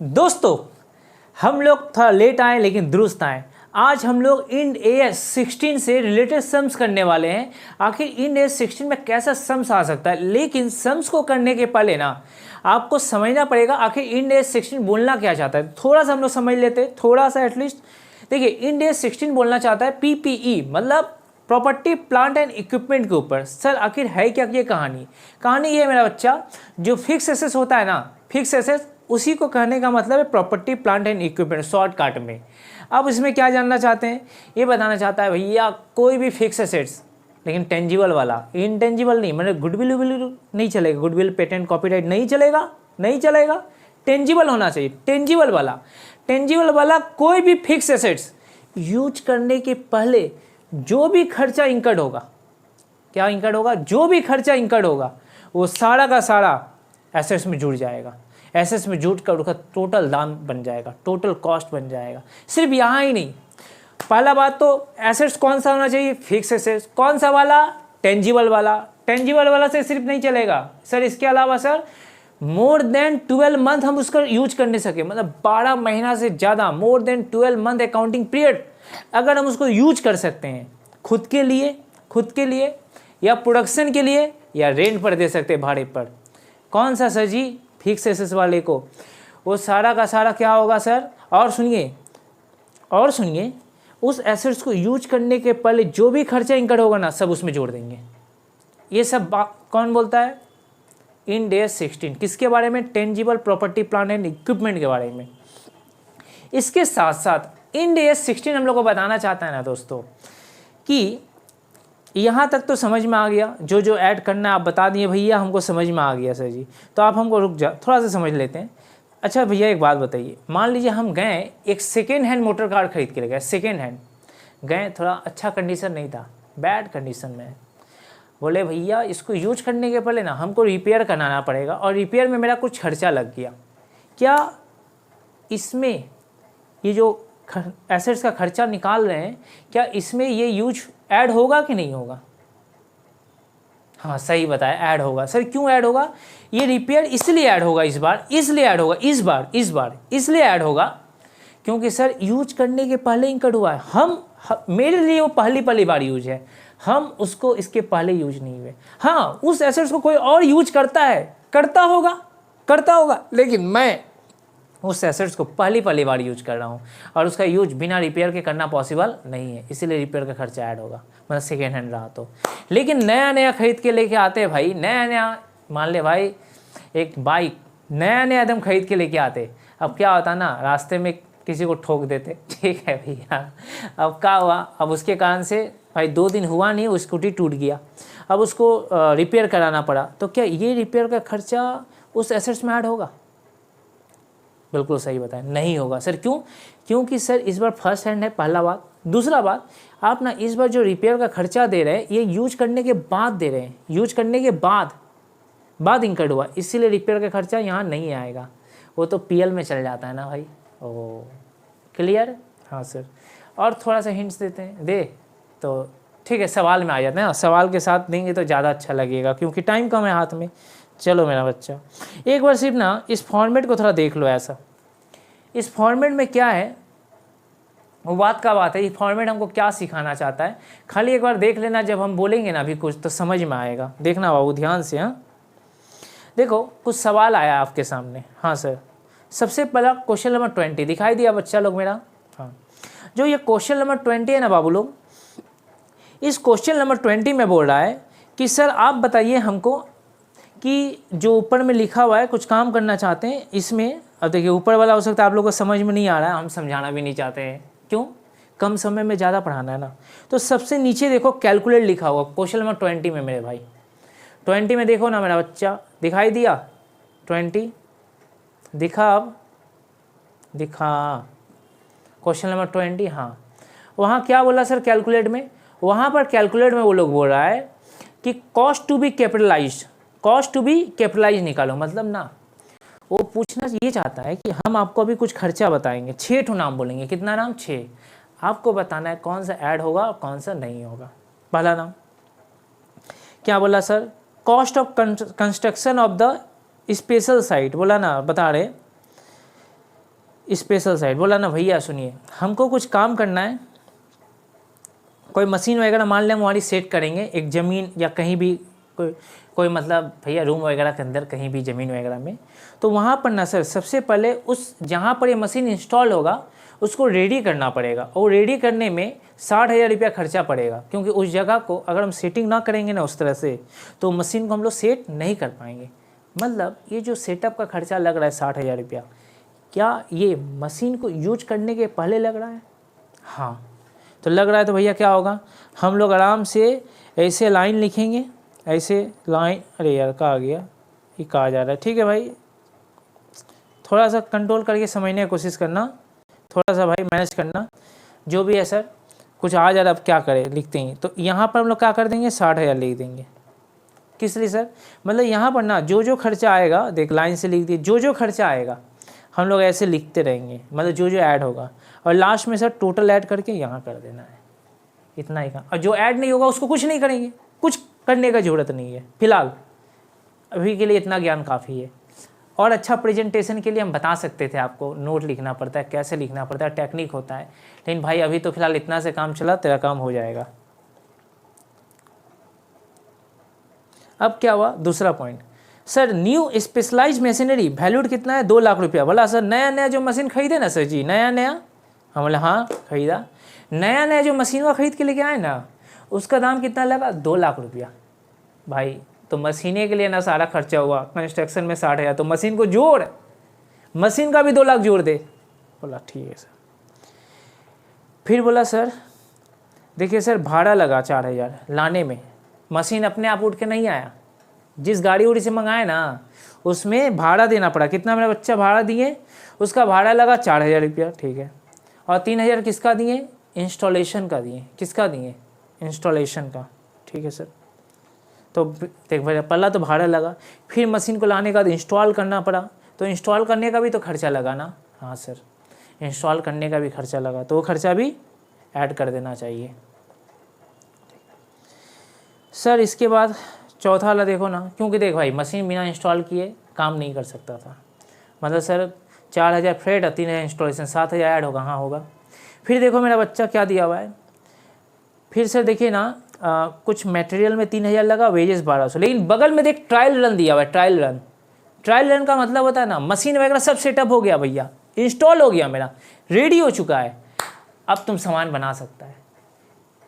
दोस्तों, हम लोग थोड़ा लेट आए लेकिन दुरुस्त आए। आज हम लोग इंड AS 16 से रिलेटेड सम्स करने वाले हैं। आखिर इंड AS 16 में कैसा सम्स आ सकता है, लेकिन सम्स को करने के पहले ना आपको समझना पड़ेगा आखिर इंड AS 16 बोलना क्या चाहता है। थोड़ा सा हम लोग समझ लेते हैं, थोड़ा सा एटलीस्ट। देखिए, इंड AS 16 बोलना चाहता है PPE मतलब प्रॉपर्टी प्लांट एंड इक्विपमेंट के ऊपर। सर आखिर है क्या ये कहानी ये है मेरा बच्चा, जो फिक्स एसेस होता है ना, फिक्स एसेस उसी को कहने का मतलब है property plant and equipment shortcut में। अब इसमें क्या जानना चाहते हैं, ये बताना चाहता है भैया कोई भी फिक्स एसेट्स, लेकिन टेंजिबल वाला, इंटेंजिबल नहीं, मतलब गुडविल नहीं चलेगा, गुडविल पेटेंट कॉपीराइट नहीं चलेगा, टेंजिबल होना चाहिए। टेंजिबल वाला कोई भी फिक्स एसेट्स यूज करने के पहले जो भी खर्चा इंकर्ड होगा, क्या इंकर्ड होगा, जो भी खर्चा इंकर्ड होगा वो सारा का सारा एसेट्स में जुड़ जाएगा। एसेट्स में जुट कर उसका टोटल दाम बन जाएगा, टोटल कॉस्ट बन जाएगा। सिर्फ यहाँ ही नहीं, पहला बात तो एसेट्स कौन सा होना चाहिए, फिक्स एसेट्स। कौन सा वाला, टेंजिबल वाला से सिर्फ नहीं चलेगा सर, इसके अलावा सर मोर देन 12 मंथ हम उसका यूज करने सके, मतलब 12 महीना से ज़्यादा, more than 12 month accounting period अगर हम उसको यूज कर सकते हैं खुद के लिए या प्रोडक्शन के लिए या रेंट पर दे सकते हैं, भाड़े पर। कौन सा सर जी, फिक्स एसेस वाले को। वो सारा का सारा क्या होगा सर, और सुनिए, उस एसेट्स को यूज करने के पहले जो भी खर्चा इंकर्ड होगा ना, सब उसमें जोड़ देंगे। ये सब कौन बोलता है, इंड AS 16। किसके बारे में, tangible property plant and equipment के बारे में। इसके साथ साथ इंड AS 16 हम लोग को बताना चाहता है ना दोस्तों कि यहाँ तक तो समझ में आ गया, जो ऐड करना है आप बता दिए भैया, हमको समझ में आ गया सर जी। तो आप हमको रुक जा, थोड़ा सा समझ लेते हैं। अच्छा भैया एक बात बताइए, मान लीजिए हम गए एक सेकेंड हैंड मोटर कार खरीद के गए, सेकेंड हैंड गए, थोड़ा अच्छा कंडीशन नहीं था, बैड कंडीशन में। बोले भैया इसको यूज करने के पहले ना हमको रिपेयर कराना पड़ेगा, और रिपेयर में मेरा कुछ खर्चा लग गया। क्या इसमें ये जो एसेट्स का खर्चा निकाल रहे हैं, क्या इसमें ये यूज ऐड होगा कि नहीं होगा? हाँ सही बताया, ऐड होगा। सर क्यों ऐड होगा? ये रिपेयर इसलिए ऐड होगा इस बार इसलिए ऐड होगा क्योंकि सर यूज करने के पहले इंकर्ड हुआ है। मेरे लिए वो पहली बार यूज है, हम उसको इसके पहले यूज नहीं हुए। हाँ उस एसेट्स को कोई और यूज करता होगा, लेकिन मैं उस एसेट्स को पहली बार यूज कर रहा हूँ, और उसका यूज बिना रिपेयर के करना पॉसिबल नहीं है, इसीलिए रिपेयर का खर्चा ऐड होगा, मतलब सेकेंड हैंड रहा तो। लेकिन नया खरीद के लेके आते हैं भाई, नया मान ले भाई एक बाइक नया एकदम खरीद के लेके आते, अब क्या होता ना, रास्ते में किसी को ठोक देते, ठीक है भैया। अब क्या हुआ, अब उसके कारण से भाई 2 दिन हुआ नहीं, वो स्कूटी टूट गया, अब उसको रिपेयर कराना पड़ा। तो क्या ये रिपेयर का खर्चा उस एसेट्स में ऐड होगा? बिल्कुल सही बताएं, नहीं होगा सर। क्यों? क्योंकि सर इस बार फर्स्ट हैंड है, पहला बात। दूसरा बात, आप ना इस बार जो रिपेयर का खर्चा दे रहे हैं ये यूज करने के बाद दे रहे हैं, यूज करने के बाद इंकर्ड हुआ, इसीलिए रिपेयर का खर्चा यहाँ नहीं आएगा, वो तो PL में चल जाता है ना भाई। Oh clear? हाँ सर। और थोड़ा सा हिंट्स देते हैं, तो ठीक है, सवाल में आ जाते हैं ना, सवाल के साथ देंगे तो ज़्यादा अच्छा लगेगा क्योंकि टाइम कम है हाथ में। चलो मेरा बच्चा, एक बार सिर्फ ना इस फॉर्मेट को थोड़ा देख लो। ऐसा इस फॉर्मेट में क्या है, वो बात है, ये फॉर्मेट हमको क्या सिखाना चाहता है, खाली एक बार देख लेना। जब हम बोलेंगे ना अभी कुछ तो समझ में आएगा, देखना बाबू ध्यान से। हाँ देखो, कुछ सवाल आया आपके सामने। हाँ सर, सबसे पहला क्वेश्चन नंबर 20 दिखाई दिया बच्चा लोग मेरा? हाँ, जो ये क्वेश्चन नंबर 20 है ना बाबू लोग, इस क्वेश्चन नंबर 20 में बोल रहा है कि सर आप बताइए हमको कि जो ऊपर में लिखा हुआ है, कुछ काम करना चाहते हैं इसमें। अब देखिए ऊपर वाला हो सकता है आप लोगों को समझ में नहीं आ रहा है, हम समझाना भी नहीं चाहते हैं, क्यों? कम समय में ज़्यादा पढ़ाना है ना। तो सबसे नीचे देखो कैलकुलेट लिखा हुआ क्वेश्चन नंबर 20 में मेरे भाई, 20 में देखो ना मेरा बच्चा, दिखाई दिया 20? दिखा? अब दिखा क्वेश्चन नंबर 20? हाँ, वहाँ क्या बोला सर कैलकुलेट में? वहाँ पर कैलकुलेट में वो लोग बोल रहा है कि कॉस्ट टू बी कैपिटलाइज निकालो। मतलब ना वो पूछना ये चाहता है कि हम आपको अभी कुछ खर्चा बताएंगे, 6 ठो नाम बोलेंगे। कितना नाम? 6। आपको बताना है कौन सा ऐड होगा और कौन सा नहीं होगा। पहला नाम क्या बोला sir? Cost of construction of the special site बोला ना, बता रहे स्पेशल साइट। बोला ना भैया सुनिए, हमको कुछ काम करना है, कोई मशीन वगैरह मान लें हमारी सेट करेंगे एक ज़मीन या कहीं भी, कोई मतलब भैया रूम वगैरह के अंदर कहीं भी ज़मीन वगैरह में, तो वहाँ पर ना सर सबसे पहले उस जहाँ पर ये मशीन इंस्टॉल होगा उसको रेडी करना पड़ेगा, और रेडी करने में 60,000 रुपया खर्चा पड़ेगा, क्योंकि उस जगह को अगर हम सेटिंग ना करेंगे ना उस तरह से तो मशीन को हम लोग सेट नहीं कर पाएंगे। मतलब ये जो सेटअप का खर्चा लग रहा है 60,000 रुपया, क्या ये मशीन को यूज करने के पहले लग रहा है? हाँ, तो लग रहा है तो भैया क्या होगा, हम लोग आराम से ऐसे लाइन लिखेंगे, ऐसे लाइन, अरे यार कहाँ गया, ये कहा जा रहा है, ठीक है भाई, थोड़ा सा कंट्रोल करके समझने की कोशिश करना, थोड़ा सा भाई मैनेज करना, जो भी है सर, कुछ आ जा रहा, अब क्या करें, लिखते हैं। तो यहाँ पर हम लोग क्या कर देंगे, 60,000 लिख देंगे। किस लिए सर? मतलब यहाँ पर ना जो जो खर्चा आएगा, देख लाइन से लिख दिए, जो जो खर्चा आएगा हम लोग ऐसे लिखते रहेंगे, मतलब जो जो ऐड होगा, और लास्ट में सर टोटल ऐड करके यहाँ कर देना है, इतना ही का। और जो ऐड नहीं होगा उसको कुछ नहीं करेंगे, कुछ करने का ज़रूरत नहीं है फिलहाल, अभी के लिए इतना ज्ञान काफ़ी है। और अच्छा प्रेजेंटेशन के लिए हम बता सकते थे आपको, नोट लिखना पड़ता है, कैसे लिखना पड़ता है, टेक्निक होता है, लेकिन भाई अभी तो फिलहाल इतना से काम चला, तेरा काम हो जाएगा। अब क्या हुआ, दूसरा point, sir new specialise machinery valued कितना है, 2 लाख रुपया। बोला सर नया नया जो मशीन खरीदे ना सर जी, नया नया, हम बोले हाँ खरीदा, नया नया जो मशीन वो खरीद के लेके आए ना, उसका दाम कितना लगा, 2 लाख रुपया। भाई तो मशीने के लिए ना सारा खर्चा हुआ, कंस्ट्रक्शन में 60,000, तो मशीन को जोड़, मशीन का भी 2 लाख जोड़ दे। बोला ठीक है सर। फिर बोला सर देखिए सर भाड़ा लगा 4,000 लाने में, मशीन अपने आप उठ के नहीं आया, जिस गाड़ी उड़ी से मंगाए ना उसमें भाड़ा देना पड़ा। कितना मेरा बच्चा भाड़ा दिए, उसका भाड़ा लगा 4,000 रुपया, ठीक है, और 3,000 किसका दिए, इंस्टॉलेशन का दिए। किसका दिए, इंस्टॉलेशन का, ठीक है सर। तो देख भाई पहला तो भाड़ा लगा, फिर मशीन को लाने के बाद इंस्टॉल करना पड़ा, तो इंस्टॉल करने का भी तो खर्चा लगा ना। हाँ सर, इंस्टॉल करने का भी खर्चा लगा, तो वो खर्चा भी ऐड कर देना चाहिए सर। इसके बाद चौथा वाला देखो ना, क्योंकि देख भाई मशीन बिना इंस्टॉल किए काम नहीं कर सकता था, मतलब सर 4,000 फ्रेड और 3,000 इंस्टॉलेशन, 7,000 ऐड होगा। हाँ होगा। फिर देखो मेरा बच्चा क्या दिया हुआ है, फिर सर देखिए ना कुछ मटेरियल में 3,000 लगा, वेजेस 1,200, लेकिन बगल में देख ट्रायल रन दिया हुआ है। ट्रायल रन, ट्रायल रन का मतलब होता है ना मशीन वगैरह सब सेटअप हो गया भैया, इंस्टॉल हो गया, मेरा रेडी हो चुका है, अब तुम सामान बना सकता है।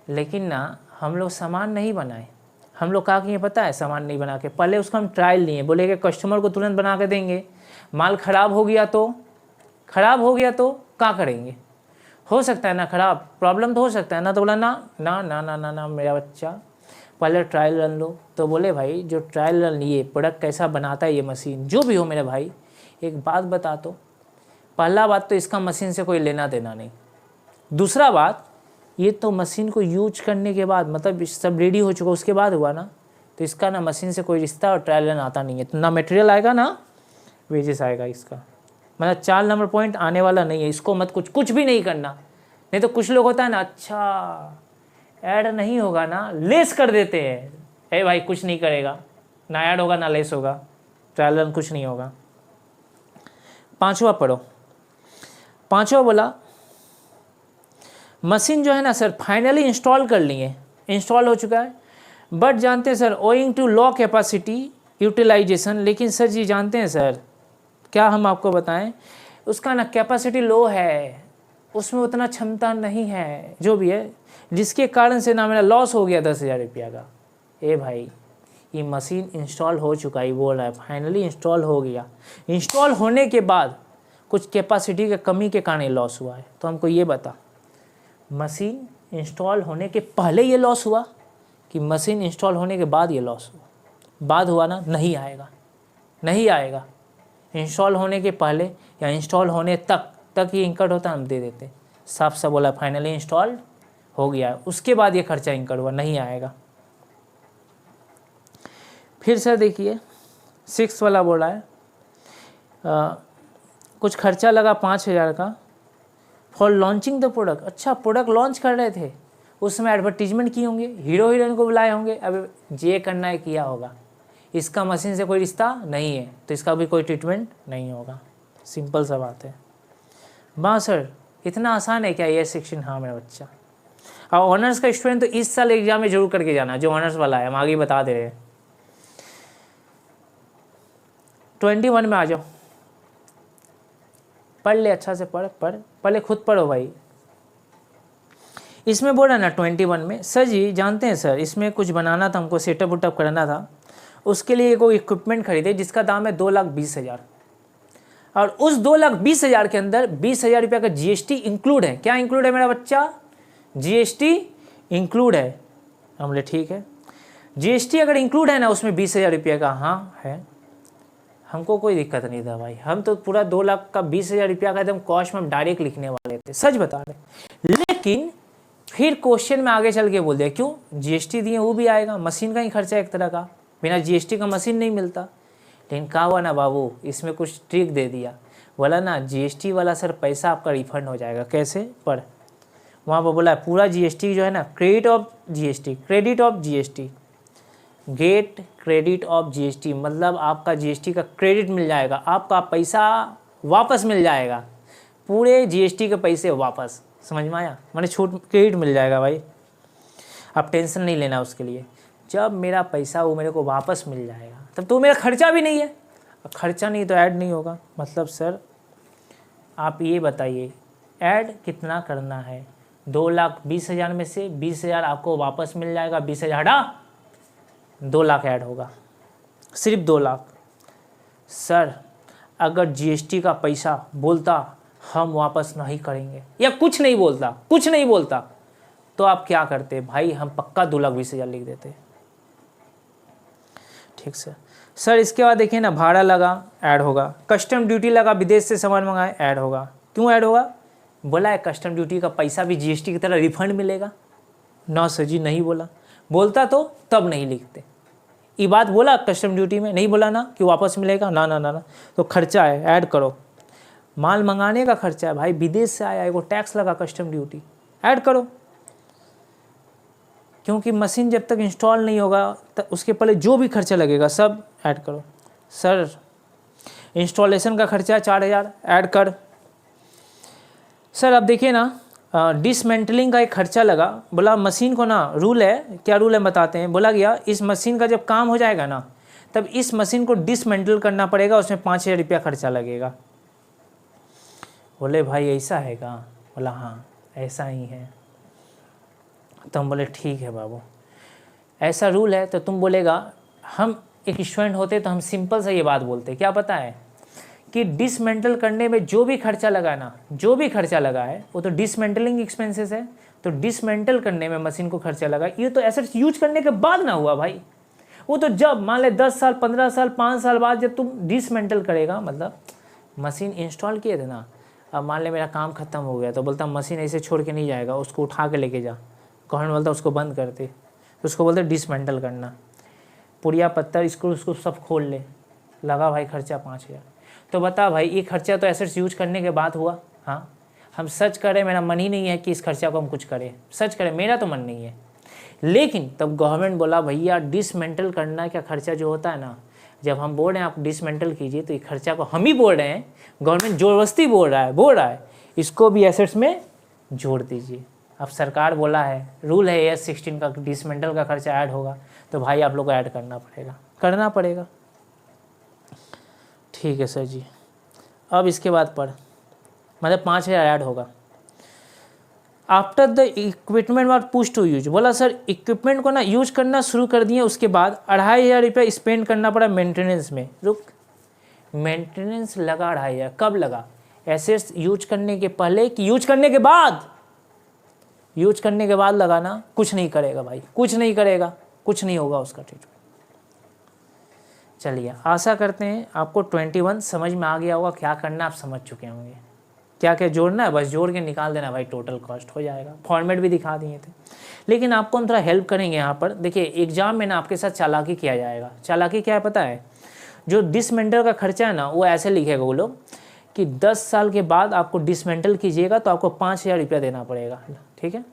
लेकिन ना हम लोग सामान नहीं बनाए, हम लोग क्या किए पता है, सामान नहीं बना के पहले उसका हम ट्रायल लिए, बोले कि कस्टमर को तुरंत बना के देंगे, माल ख़राब हो गया तो क्या करेंगे, हो सकता है ना ख़राब, प्रॉब्लम तो हो सकता है ना। तो बोला ना ना ना ना ना ना मेरा बच्चा पहले ट्रायल रन लो। तो बोले भाई जो ट्रायल रन लिए, प्रोडक्ट कैसा बनाता है ये मशीन, जो भी हो मेरे भाई, एक बात बता, तो पहला बात तो इसका मशीन से कोई लेना देना नहीं, दूसरा बात ये तो मशीन को यूज करने के बाद, मतलब सब रेडी हो चुका उसके बाद हुआ ना, तो इसका ना मशीन से कोई रिश्ता और ट्रायल रन आता नहीं है, तो ना मटेरियल आएगा ना वेजेस आएगा इसका। मतलब 4 नंबर पॉइंट आने वाला नहीं है, इसको मत कुछ भी नहीं करना। नहीं तो कुछ लोग होता है ना, अच्छा ऐड नहीं होगा ना, लेस कर देते हैं, ए भाई कुछ नहीं करेगा, ना ऐड होगा ना लेस होगा, ट्रायल रन कुछ नहीं होगा। 5वां पढ़ो, 5वां बोला मशीन जो है ना सर फाइनली इंस्टॉल कर लिए, इंस्टॉल हो चुका है, बट जानते हैं sir owing to low capacity utilisation, लेकिन सर जी जानते हैं सर क्या हम आपको बताएं, उसका ना कैपेसिटी लो है, उसमें उतना क्षमता नहीं है, जो भी है, जिसके कारण से ना मेरा लॉस हो गया 10,000 रुपया का। ए भाई ये मशीन इंस्टॉल हो चुका है, बोल रहा है फाइनली इंस्टॉल हो गया, इंस्टॉल होने के बाद कुछ कैपेसिटी की कमी के कारण लॉस हुआ है। तो हमको ये बता, मशीन इंस्टॉल होने के पहले ये लॉस हुआ कि मशीन इंस्टॉल होने के बाद ये लॉस हुआ? बाद हुआ ना, नहीं आएगा, नहीं आएगा। इंस्टॉल होने के पहले या इंस्टॉल होने तक ये इंकर्ड होता हम दे देते, साफ साफ बोला फाइनली इंस्टॉल हो गया है, उसके बाद ये खर्चा इंकर्ड हुआ, नहीं आएगा। फिर सर देखिए 6 वाला बोला है कुछ खर्चा लगा 5,000 का फॉर लॉन्चिंग द प्रोडक्ट। अच्छा प्रोडक्ट लॉन्च कर रहे थे, उस समय एडवर्टीजमेंट किए होंगे, हीरो हीरोइन को बुलाए होंगे, अब जे करना है किया होगा, इसका मशीन से कोई रिश्ता नहीं है, तो इसका भी कोई ट्रीटमेंट नहीं होगा, सिंपल सा बात है। वाह सर इतना आसान है क्या ये सेक्शन? हाँ मेरा बच्चा। और ऑनर्स का स्टूडेंट तो इस साल एग्जाम में जरूर करके जाना, जो ऑनर्स वाला है, हम आगे बता दे रहे हैं। 21 में आ जाओ, पढ़ ले अच्छा से, पढ़ ले, खुद पढ़ो भाई। इसमें बोला ना 21 में, सर जी जानते हैं सर इसमें कुछ बनाना था हमको, सेटअप उटअप करना था, उसके लिए कोई इक्विपमेंट खरीदे जिसका दाम है 2,20,000, और उस 2,20,000 के अंदर 20,000 रुपये का जीएसटी इंक्लूड है। क्या इंक्लूड है मेरा बच्चा? जीएसटी इंक्लूड है। हम बोले ठीक है, जीएसटी अगर इंक्लूड है ना उसमें 20,000 रुपये का, हाँ है, हमको कोई दिक्कत नहीं था भाई, हम तो पूरा 2 लाख का 20,000 रुपया का एकदम कॉस्ट में हम डायरेक्ट लिखने वाले थे, सच बता रहे। लेकिन फिर क्वेश्चन में आगे चल के बोल दिया क्यों, जीएसटी दिए वो भी आएगा, मशीन का ही खर्चा एक तरह का, बिना जीएसटी का मशीन नहीं मिलता। लेकिन कहा हुआ ना बाबू, इसमें कुछ ट्रिक दे दिया, बोला ना जीएसटी वाला सर पैसा आपका रिफंड हो जाएगा। कैसे? पर वहाँ पर बोला पूरा जीएसटी जो है ना, credit of GST, gate credit of GST, मतलब आपका जीएसटी का क्रेडिट मिल जाएगा, आपका पैसा वापस मिल जाएगा, पूरे जीएसटी के पैसे वापस। समझ में आया? मैंने छूट क्रेडिट मिल जाएगा भाई, आप टेंशन नहीं लेना उसके लिए। जब मेरा पैसा वो मेरे को वापस मिल जाएगा तब तो मेरा खर्चा भी नहीं है, खर्चा नहीं तो ऐड नहीं होगा। मतलब सर आप ये बताइए ऐड कितना करना है? 2,20,000 में से 20,000 आपको वापस मिल जाएगा, 20,000 हटा 2 लाख ऐड होगा, सिर्फ 2 लाख। सर अगर जीएसटी का पैसा बोलता हम वापस नहीं करेंगे या कुछ नहीं बोलता तो आप क्या करते भाई? हम पक्का 2,20,000 लिख देते। ठीक सर इसके बाद देखिए ना, भाड़ा लगा ऐड होगा, कस्टम ड्यूटी लगा, विदेश से सामान मंगाए ऐड होगा। क्यों ऐड होगा? बोला है कस्टम ड्यूटी का पैसा भी जीएसटी की तरह रिफंड मिलेगा। ना सर जी नहीं बोला, बोलता तो तब नहीं लिखते। ये बात बोला कस्टम ड्यूटी में? नहीं बोला ना कि वापस मिलेगा, ना। तो खर्चा है ऐड करो, माल मंगाने का खर्चा है भाई, विदेश से आया है, वो टैक्स लगा कस्टम ड्यूटी, ऐड करो। क्योंकि मशीन जब तक इंस्टॉल नहीं होगा तब उसके पहले जो भी खर्चा लगेगा सब ऐड करो। सर इंस्टॉलेशन का खर्चा 4,000 ऐड कर। सर अब देखिए ना, डिसमेंटलिंग का एक खर्चा लगा, बोला मशीन को ना रूल है, क्या रूल है बताते हैं। बोला गया इस मशीन का जब काम हो जाएगा ना तब इस मशीन को डिसमेंटल करना पड़ेगा, उसमें 5,000 रुपया खर्चा लगेगा। बोले भाई ऐसा है क्या? बोला हाँ ऐसा ही है। तो हम बोले ठीक है बाबू, ऐसा रूल है। तो तुम बोलेगा, हम एक स्टूडेंट होते तो हम सिंपल से ये बात बोलते, क्या पता है कि डिसमेंटल करने में जो भी खर्चा लगा ना, जो भी खर्चा लगा है वो तो डिसमेंटलिंग एक्सपेंसेस है। तो डिसमेंटल करने में मशीन को खर्चा लगा, ये तो एसेट्स यूज करने के बाद ना हुआ भाई, वो तो जब मान ले 10 साल 15 साल 5 साल बाद जब तुम डिसमेंटल करेगा, मतलब मशीन इंस्टॉल किए थे ना, अब मान ले मेरा काम खत्म हो गया तो बोलता मशीन ऐसे छोड़ के नहीं जाएगा, उसको उठा के लेके जा। गवर्नमेंट बोलता उसको बंद करते, तो उसको बोलते डिसमेंटल करना, पुड़िया पत्थर इसको उसको सब खोल ले, लगा भाई खर्चा 5,000। तो बता भाई ये खर्चा तो एसेट्स यूज करने के बाद हुआ। हाँ हम सच करें, मेरा मन ही नहीं है कि इस खर्चा को हम कुछ करें, सच करें मेरा तो मन नहीं है। लेकिन तब गवर्नमेंट बोला भैया डिसमेंटल करना का खर्चा जो होता है ना, जब हम बोल रहे हैं आप डिसमेंटल कीजिए तो ये खर्चा को हम ही बोल रहे हैं, गवर्नमेंट ज़बरदस्ती बोल रहा है इसको भी एसेट्स में जोड़ दीजिए। अब सरकार बोला है, रूल है AS 16 का, डिसमेंटल का खर्चा ऐड होगा, तो भाई आप लोग को ऐड करना पड़ेगा। ठीक है सर जी। अब इसके बाद पर मतलब 5,000 ऐड होगा। After the equipment was push to use, बोला सर इक्विपमेंट को ना यूज करना शुरू कर दिए, उसके बाद 2,500 रुपये स्पेंड करना पड़ा मेंटेनेंस में। रुक, मेंटेनेंस लगा 2,500, कब लगा? एसेट्स यूज करने के पहले कि यूज करने के बाद? यूज करने के बाद लगाना, कुछ नहीं करेगा भाई, कुछ नहीं होगा उसका ट्रीटमेंट। चलिए आशा करते हैं आपको 21 समझ में आ गया होगा, क्या करना आप समझ चुके होंगे, क्या क्या जोड़ना है, बस जोड़ के निकाल देना भाई, टोटल कॉस्ट हो जाएगा। फॉर्मेट भी दिखा दिए थे, लेकिन आपको हम थोड़ा हेल्प करेंगे यहाँ पर। देखिए एग्जाम में ना आपके साथ चालाकी किया जाएगा। चालाकी क्या है पता है? जो डिसमेंटल का खर्चा है ना वो ऐसे लिखेगा वो लोग कि 10 साल के बाद आपको डिसमेंटल कीजिएगा तो आपको 5,000 रुपया देना पड़ेगा। ठीक है,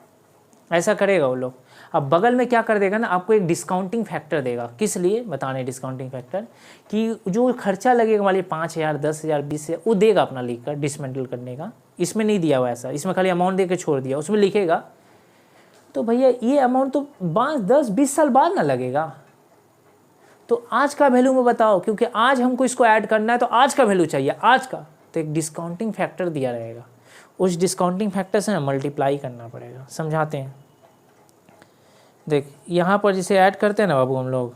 ऐसा करेगा वो लोग। अब बगल में क्या कर देगा ना, आपको एक डिस्काउंटिंग फैक्टर देगा। किस लिए बताने डिस्काउंटिंग फैक्टर, कि जो खर्चा लगेगा मान लीजिए 5,000, 10,000, 20,000 वो देगा अपना लिख कर डिसमेंटल करने का। इसमें नहीं दिया हुआ ऐसा, इसमें खाली अमाउंट दे के छोड़ दिया, उसमें लिखेगा तो भैया ये अमाउंट तो 5, 10, 20 साल बाद ना लगेगा। तो आज का वैल्यू में बताओ, क्योंकि आज हमको इसको ऐड करना है तो आज का वैल्यू चाहिए, आज का। तो एक डिस्काउंटिंग फैक्टर दिया रहेगा, उस डिस्काउंटिंग फैक्टर से ना मल्टीप्लाई करना पड़ेगा। समझाते हैं, देख यहाँ पर जिसे ऐड करते हैं ना बाबू, हम लोग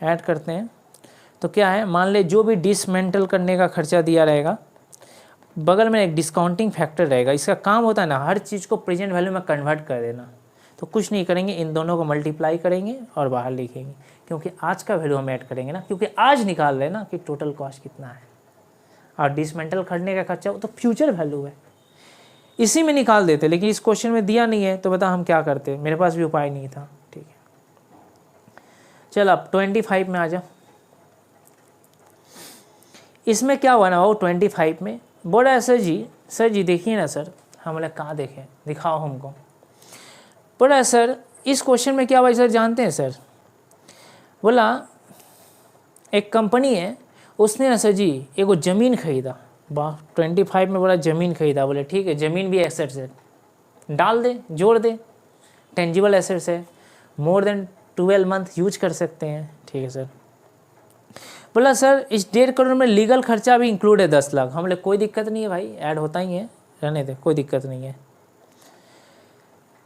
ऐड करते हैं तो क्या है, मान ले जो भी डिसमेंटल करने का खर्चा दिया रहेगा, बगल में एक डिस्काउंटिंग फैक्टर रहेगा। इसका काम होता है ना हर चीज़ को प्रेजेंट वैल्यू में कन्वर्ट कर देना। तो कुछ नहीं करेंगे, इन दोनों को मल्टीप्लाई करेंगे और बाहर लिखेंगे, क्योंकि आज का वैल्यू हम ऐड करेंगे ना, क्योंकि आज निकाल रहे हैं ना कि टोटल कॉस्ट कितना है। और डिसमेंटल करने का खर्चा वो तो फ्यूचर वैल्यू है, इसी में निकाल देते। लेकिन इस क्वेश्चन में दिया नहीं है तो बता हम क्या करते, मेरे पास भी उपाय नहीं था। ठीक है, चल अब 25 में आ जा। इसमें क्या हुआ ना वो 25 में बोला है, सर जी देखिए ना सर। हम बोले कहाँ देखें, दिखाओ हमको। बोला है सर इस क्वेश्चन में क्या हुआ सर जानते हैं सर। बोला एक कंपनी है, उसने ना सर जी एगो ज़मीन खरीदा। वाह, 25 में बोला ज़मीन खरीदा। बोले ठीक है, ज़मीन भी एसेट्स है, डाल दे, जोड़ दे, टेंजिबल एसेट्स है, मोर देन 12 मंथ यूज कर सकते हैं। ठीक है सर। बोला सर इस 1.5 करोड़ में लीगल खर्चा भी इंक्लूड है 10 लाख। हम बोले कोई दिक्कत नहीं है भाई, ऐड होता ही है, रहने दे, कोई दिक्कत नहीं है।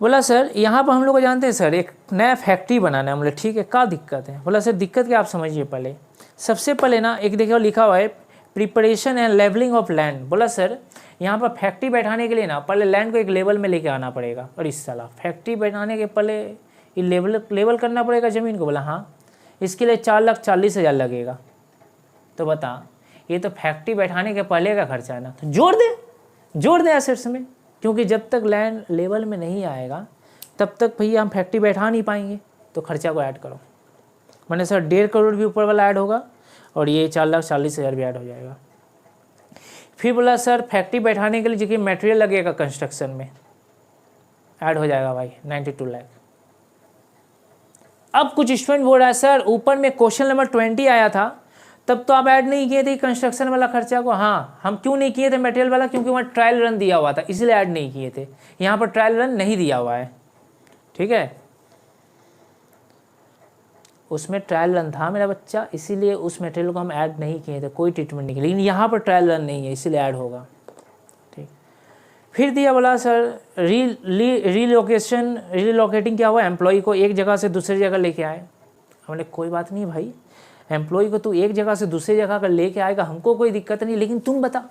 बोला सर यहाँ पर हम लोग को जानते हैं सर एक नया फैक्ट्री बनाना है। हम बोले ठीक है, क्या दिक्कत है। बोला सर दिक्कत क्या आप समझिए, पहले सबसे पहले ना एक देखिए लिखा हुआ है preparation and levelling of land. बोला सर यहाँ पर फैक्ट्री बैठाने के लिए ना पहले लैंड को एक लेवल में लेके आना पड़ेगा। और इस साला फैक्ट्री बैठाने के पहले ये लेवल करना पड़ेगा ज़मीन को। बोला हाँ, इसके लिए 4,40,000 लगेगा। तो बता, ये तो फैक्ट्री बैठाने के पहले का खर्चा है ना, तो जोड़ दे एसेट्स में, क्योंकि जब तक लैंड लेवल में नहीं आएगा तब तक भैया हम फैक्ट्री बैठा नहीं पाएंगे। तो खर्चा को ऐड करो। मैंने सर 1.5 करोड़ भी ऊपर वाला ऐड होगा और ये 4,40,000 भी ऐड हो जाएगा। फिर बोला सर फैक्ट्री बैठाने के लिए जो कि मटेरियल लगेगा कंस्ट्रक्शन में, ऐड हो जाएगा भाई 92 लाख। अब कुछ स्टूडेंट बोल रहा है सर ऊपर में क्वेश्चन नंबर 20 आया था तब तो आप ऐड नहीं किए थे कंस्ट्रक्शन वाला खर्चा को। हाँ, हम क्यों नहीं किए थे मटेरियल वाला, क्योंकि वहाँ ट्रायल रन दिया हुआ था, इसलिए ऐड नहीं किए थे। यहाँ पर ट्रायल रन नहीं दिया हुआ है। ठीक है, उसमें ट्रायल रन था मेरा बच्चा, इसीलिए उस मटेरियल को हम ऐड नहीं किए थे, कोई ट्रीटमेंट नहीं किया। लेकिन यहाँ पर ट्रायल रन नहीं है, इसीलिए ऐड होगा। ठीक, फिर दिया बोला सर रीलोकेटिंग क्या हुआ, एम्प्लॉय को एक जगह से दूसरी जगह लेके आए। हमने कोई बात नहीं भाई, एम्प्लॉय को तू एक जगह से दूसरी जगह का लेके आएगा, हमको कोई दिक्कत नहीं। लेकिन तुम बता,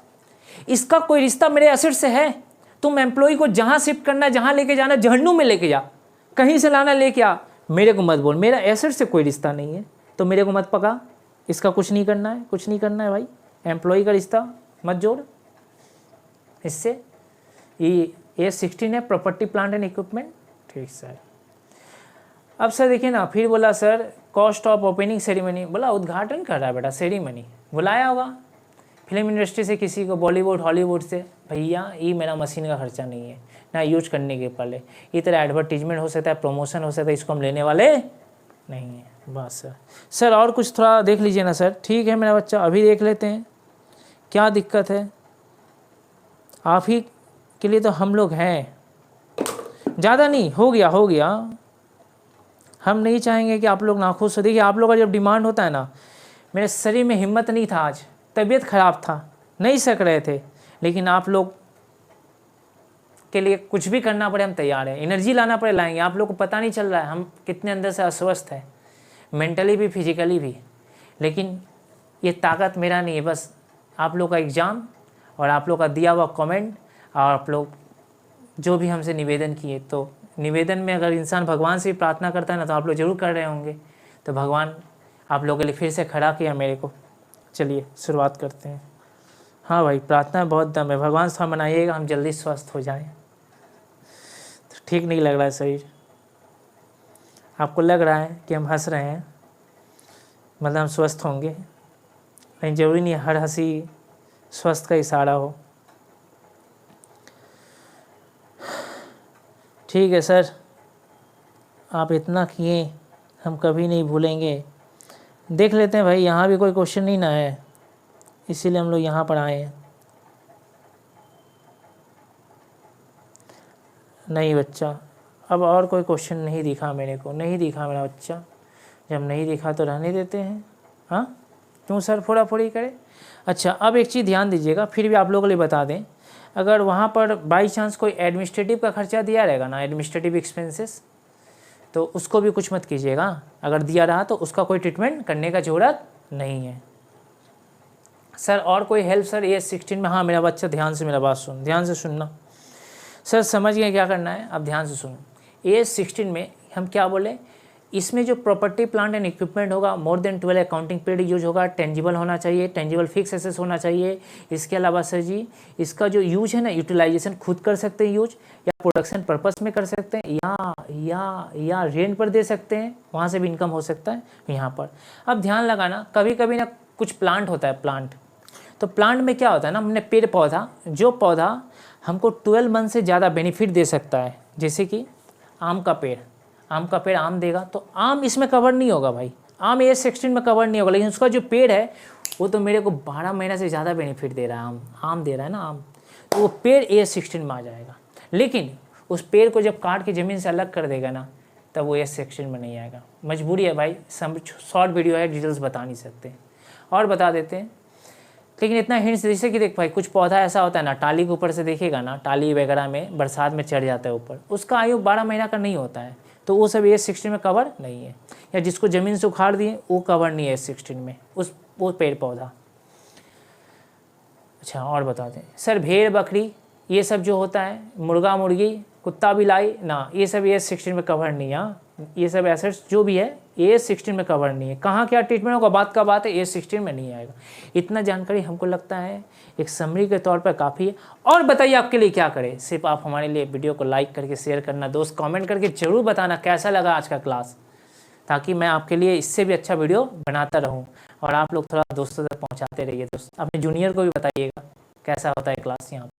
इसका कोई रिश्ता मेरे एसेट से है? तुम एम्प्लॉय को जहाँ शिफ्ट करना, जहाँ लेके जाना, जहन्नुम में लेके जा, कहीं से लाना लेके आ, मेरे को मत बोल, मेरा एसेट से कोई रिश्ता नहीं है, तो मेरे को मत पका। इसका कुछ नहीं करना है, कुछ नहीं करना है भाई, एम्प्लॉय का रिश्ता मत जोड़ इससे। ये 16 है प्रॉपर्टी प्लांट एंड इक्विपमेंट। ठीक सर। अब सर देखिए ना, फिर बोला sir cost of opening ceremony. बोला उद्घाटन कर रहा है बेटा, सेरेमनी बुलाया होगा फिल्म इंडस्ट्री से किसी को, बॉलीवुड हॉलीवुड से। भैया ये मेरा मशीन का खर्चा नहीं है ना, यूज करने के पहले ये तरह एडवर्टीजमेंट हो सकता है, प्रमोशन हो सकता है, इसको हम लेने वाले नहीं हैं। बस सर और कुछ थोड़ा देख लीजिए ना सर। ठीक है मेरा बच्चा, अभी देख लेते हैं, क्या दिक्कत है, आप ही के लिए तो हम लोग हैं, ज़्यादा नहीं, हो गया। हम नहीं चाहेंगे कि आप लोग नाखुश हो। देखिए आप लोग का जब डिमांड होता है ना, मेरे शरीर में हिम्मत नहीं था, आज तबीयत ख़राब था, नहीं सक रहे थे, लेकिन आप लोग के लिए कुछ भी करना पड़े हम तैयार हैं, एनर्जी लाना पड़े लाएंगे। आप लोग को पता नहीं चल रहा है हम कितने अंदर से अस्वस्थ हैं, मेंटली भी फिजिकली भी। लेकिन ये ताकत मेरा नहीं है, बस आप लोग का एग्ज़ाम और आप लोग का दिया हुआ कमेंट और आप लोग जो भी हमसे निवेदन किए। तो निवेदन में अगर इंसान भगवान से भी प्रार्थना करता है ना, तो आप लोग ज़रूर कर रहे होंगे, तो भगवान आप लोगों के लिए फिर से खड़ा किया मेरे को। चलिए शुरुआत करते हैं। हाँ भाई, प्रार्थना बहुत दम है, भगवान से मनाइएगा हम जल्दी स्वस्थ हो जाएं। तो ठीक नहीं लग रहा है शरीर, आपको लग रहा है कि हम हंस रहे हैं, मतलब हम स्वस्थ होंगे, लेकिन ज़रूरी नहीं हर हंसी स्वस्थ का इशारा हो। ठीक है सर, आप इतना किए हम कभी नहीं भूलेंगे। देख लेते हैं भाई, यहाँ भी कोई क्वेश्चन नहीं ना है, इसीलिए हम लोग यहाँ पर आए हैं। नहीं बच्चा, अब और कोई क्वेश्चन नहीं दिखा मेरे को, नहीं दिखा मेरा बच्चा। जब नहीं दिखा तो रहने देते हैं। हाँ, क्यों सर फोड़ाफोड़ी करे। अच्छा, अब एक चीज़ ध्यान दीजिएगा, फिर भी आप लोगों के लिए बता दें, अगर वहाँ पर बाई चांस कोई एडमिनिस्ट्रेटिव का खर्चा दिया रहेगा ना, एडमिनिस्ट्रेटिव एक्सपेंसेस, तो उसको भी कुछ मत कीजिएगा। अगर दिया रहा तो उसका कोई ट्रीटमेंट करने का ज़रूरत नहीं है। सर और कोई हेल्प सर AS 16 में। हाँ मेरा बच्चा, ध्यान से मेरा बात सुन, ध्यान से सुनना। सर समझ गए क्या करना है, अब ध्यान से सुनो। AS 16 में हम क्या बोले, इसमें जो प्रॉपर्टी प्लांट एंड इक्विपमेंट होगा more than 12 accounting period use होगा, टेंजिबल होना चाहिए, टेंजिबल फिक्स एसेस होना चाहिए। इसके अलावा सर जी इसका जो यूज है ना, यूटिलाइजेशन खुद कर सकते हैं यूज, या प्रोडक्शन पर्पस में कर सकते हैं, या रेंट पर दे सकते हैं, वहाँ से भी इनकम हो सकता है यहाँ पर। अब ध्यान लगाना, कभी कभी ना कुछ प्लांट होता है, प्लांट, तो प्लांट में क्या होता है ना, हमने पेड़ पौधा, जो पौधा हमको 12 मंथ से ज़्यादा बेनिफिट दे सकता है, जैसे कि आम का पेड़, आम का पेड़ आम देगा, तो आम इसमें कवर नहीं होगा भाई, आम AS 16 में कवर नहीं होगा, लेकिन उसका जो पेड़ है वो तो मेरे को 12 महीना से ज़्यादा बेनिफिट दे रहा है, आम दे रहा है ना आम, तो वो पेड़ AS 16 में आ जाएगा। लेकिन उस पेड़ को जब काट के ज़मीन से अलग कर देगा ना, तब वो AS 16 में नहीं आएगा। मजबूरी है भाई, शॉर्ट वीडियो है, डिटेल्स बता नहीं सकते। और बता देते हैं, लेकिन इतना हिंट्स, जैसे कि देख भाई, कुछ पौधा ऐसा होता है ना, टाली के ऊपर से देखेगा ना, टाली वगैरह में बरसात में चढ़ जाता है ऊपर, उसका आयु 12 महीना का नहीं होता है, तो वो सब AS 16 में कवर नहीं है। या जिसको ज़मीन से उखाड़ दिए वो कवर नहीं है AS 16 में, वो पेड़ पौधा। अच्छा और बता दें सर, भेड़ बकरी ये सब जो होता है, मुर्गा मुर्गी कुत्ता बिलाई ना, ये सब AS 16 में कवर नहीं है। ये सब एसेट्स जो भी है AS 16 में कवर नहीं है। कहाँ क्या ट्रीटमेंट होगा, बात का बात है, AS 16 में नहीं आएगा। इतना जानकारी हमको लगता है एक समरी के तौर पर काफ़ी है। और बताइए आपके लिए क्या करें, सिर्फ आप हमारे लिए वीडियो को लाइक करके शेयर करना, दोस्त कमेंट करके ज़रूर बताना कैसा लगा आज का क्लास, ताकि मैं आपके लिए इससे भी अच्छा वीडियो बनाता रहूँ और आप लोग थोड़ा दोस्तों तक पहुँचाते रहिए। दोस्त अपने जूनियर को भी बताइएगा कैसा होता है क्लास यहाँ।